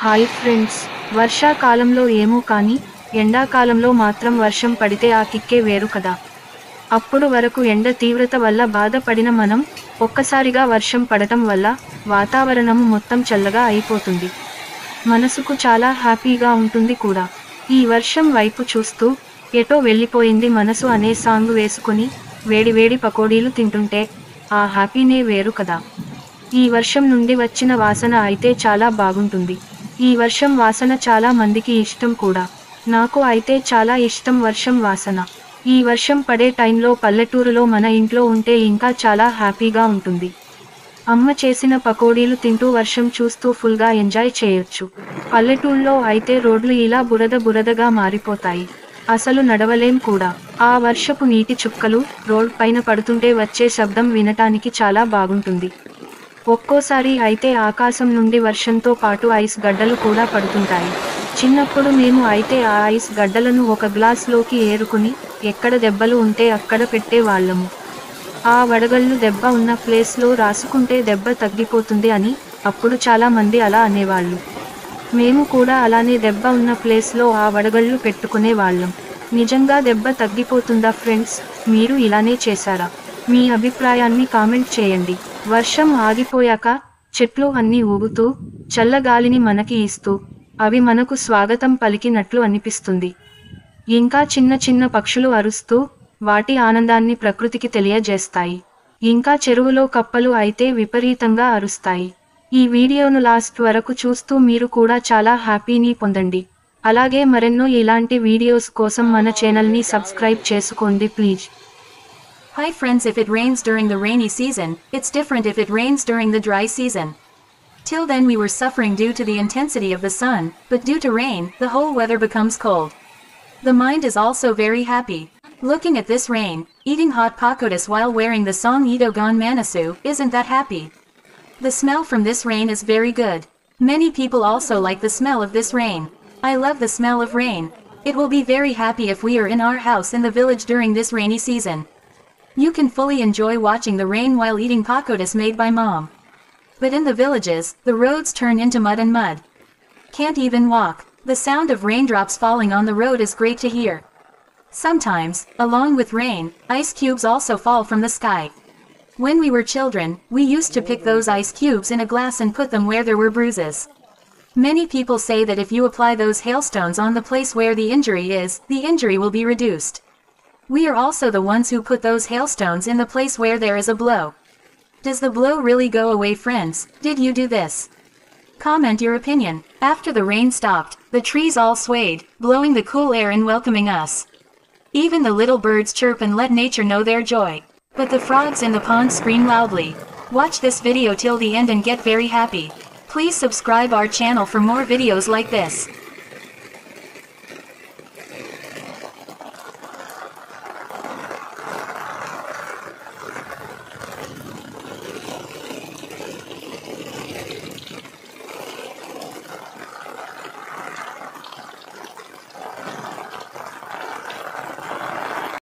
Hi friends, వర్షాకాలంలో ఏమో కానీ ఎండాకాలంలో మాత్రం వర్షం పడితే ఆ కిక్కే వేరు కదా. అప్పుడు వరకు ఎండ తీవ్రత వల్ల బాధపడిన మనం ఒక్కసారిగా వర్షం పడటం వల్ల వాతావరణం మొత్తం చల్లగా అయిపోతుంది. మనసుకు చాలా హ్యాపీగా ఉంటుంది కూడా. ఈ వర్షం వైపు చూస్తూ ఎటో వెళ్ళిపోయింది మనసు అనే సాంగ్ వేసుకుని వేడివేడి పకోడీలు తింటుంటే ఆ హ్యాపీనే వేరు కదా. ఈ వర్షం నుండి వచ్చిన వాసన అయితే చాలా బాగుంటుంది. ఈ వర్షం వాసన చాలా మందికి ఇష్టం కూడా. నాకు అయితే చాలా ఇష్టం వర్షం వాసన. ఈ వర్షం పడే టైంలో పల్లెటూరులో మన ఇంట్లో ఉంటే ఇంకా చాలా హ్యాపీగా ఉంటుంది. అమ్మ చేసిన పకోడీలు తింటూ వర్షం చూస్తూ ఫుల్గా ఎంజాయ్ చేయొచ్చు. పల్లెటూళ్ళలో అయితే రోడ్లు ఇలా బురద బురదగా మారిపోతాయి, అసలు నడవలేం కూడా. ఆ వర్షపు నీటి చుక్కలు రోడ్ పైన పడుతుంటే వచ్చే శబ్దం వినటానికి చాలా బాగుంటుంది. ఒక్కోసారి అయితే ఆకాశం నుండి వర్షంతో పాటు ఐస్ గడ్డలు కూడా పడుతుంటాయి. చిన్నప్పుడు మేము అయితే ఆ ఐస్ గడ్డలను ఒక గ్లాస్లోకి ఏరుకుని ఎక్కడ దెబ్బలు ఉంటే అక్కడ పెట్టేవాళ్ళము. ఆ వడగళ్ళు దెబ్బ ఉన్న ప్లేస్లో రాసుకుంటే దెబ్బ తగ్గిపోతుంది అని అప్పుడు చాలా మంది అలా అనేవాళ్ళు. మేము కూడా అలానే దెబ్బ ఉన్న ప్లేస్లో ఆ వడగళ్ళు పెట్టుకునే వాళ్ళం. నిజంగా దెబ్బ తగ్గిపోతుందా ఫ్రెండ్స్? మీరు ఇలానే చేశారా? మీ అభిప్రాయాన్ని కామెంట్ చేయండి. వర్షం ఆగిపోయాక చెట్లు అన్నీ ఊగుతూ చల్లగాలిని మనకి ఇస్తూ అవి మనకు స్వాగతం పలికినట్లు అనిపిస్తుంది. ఇంకా చిన్న చిన్న పక్షులు అరుస్తూ వాటి ఆనందాన్ని ప్రకృతికి తెలియజేస్తాయి. ఇంకా చెరువులో కప్పలు అయితే విపరీతంగా అరుస్తాయి. ఈ వీడియోను లాస్ట్ వరకు చూస్తూ మీరు కూడా చాలా హ్యాపీని పొందండి. అలాగే మరెన్నో ఇలాంటి వీడియోస్ కోసం మన ఛానల్ని సబ్స్క్రైబ్ చేసుకోండి please. Hi friends, if it rains during the rainy season, it's different if it rains during the dry season. Till then we were suffering due to the intensity of the sun, but due to rain, the whole weather becomes cold. The mind is also very happy. Looking at this rain, eating hot pakodas while wearing the song Ito Gon Manasu, isn't that happy? The smell from this rain is very good. Many people also like the smell of this rain. I love the smell of rain. It will be very happy if we are in our house in the village during this rainy season. You can fully enjoy watching the rain while eating pakodas made by mom. But in the villages, the roads turn into mud and mud. Can't even walk. The sound of raindrops falling on the road is great to hear. Sometimes, along with rain, ice cubes also fall from the sky. When we were children, we used to pick those ice cubes in a glass and put them where there were bruises. Many people say that if you apply those hailstones on the place where the injury is, the injury will be reduced. We are also the ones who put those hailstones in the place where there is a blow. Does the blow really go away, friends? Did you do this? Comment your opinion. After the rain stopped, the trees all swayed, blowing the cool air and welcoming us. Even the little birds chirp and let nature know their joy. But the frogs in the pond scream loudly. Watch this video till the end and get very happy. Please subscribe our channel for more videos like this.